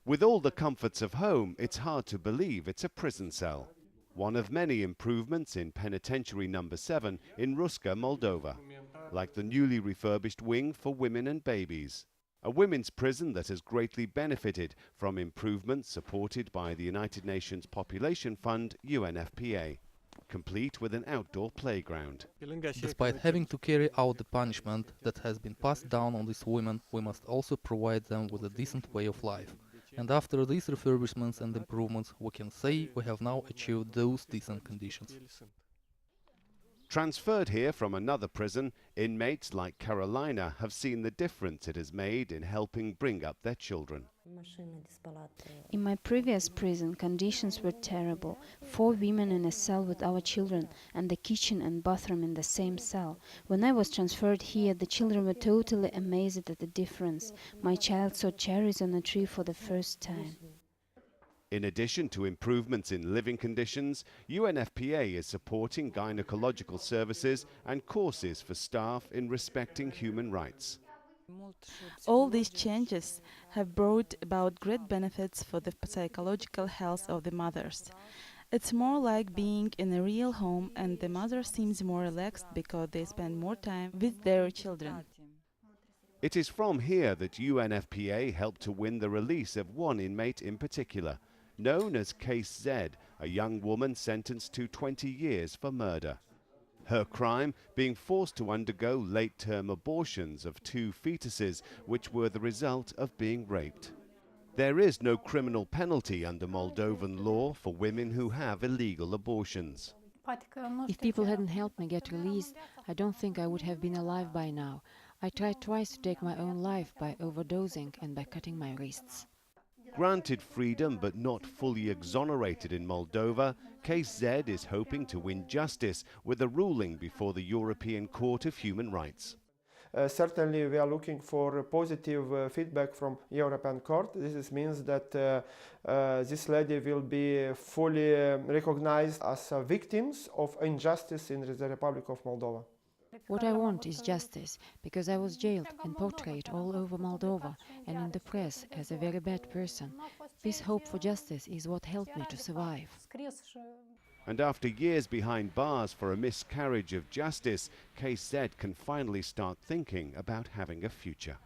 With all the comforts of home, it's hard to believe it's a prison cell. One of many improvements in Penitentiary number 7 in Rusca, Moldova, like the newly refurbished wing for women and babies. A women's prison that has greatly benefited from improvements supported by the United Nations Population Fund, UNFPA, complete with an outdoor playground. Despite having to carry out the punishment that has been passed down on these women, we must also provide them with a decent way of life. And after these refurbishments and improvements, we can say we have now achieved those decent conditions. Transferred here from another prison, inmates like Carolina have seen the difference it has made in helping bring up their children. In my previous prison, conditions were terrible. 4 women in a cell with our children, and the kitchen and bathroom in the same cell. When I was transferred here, the children were totally amazed at the difference. My child saw cherries on a tree for the first time. In addition to improvements in living conditions, UNFPA is supporting gynecological services and courses for staff in respecting human rights. All these changes have brought about great benefits for the psychological health of the mothers. It's more like being in a real home, and the mother seems more relaxed because they spend more time with their children. It is from here that UNFPA helped to win the release of one inmate in particular, known as Case Z, a young woman sentenced to 20 years for murder. Her crime being forced to undergo late-term abortions of 2 fetuses, which were the result of being raped. There is no criminal penalty under Moldovan law for women who have illegal abortions. If people hadn't helped me get released, I don't think I would have been alive by now. I tried twice to take my own life by overdosing and by cutting my wrists. Granted freedom but not fully exonerated in Moldova, Case Z is hoping to win justice with a ruling before the European Court of Human Rights. Certainly we are looking for positive feedback from European Court. This means that this lady will be fully recognized as victims of injustice in the Republic of Moldova. What I want is justice, because I was jailed and portrayed all over Moldova and in the press as a very bad person. This hope for justice is what helped me to survive. And after years behind bars for a miscarriage of justice, Case Z can finally start thinking about having a future.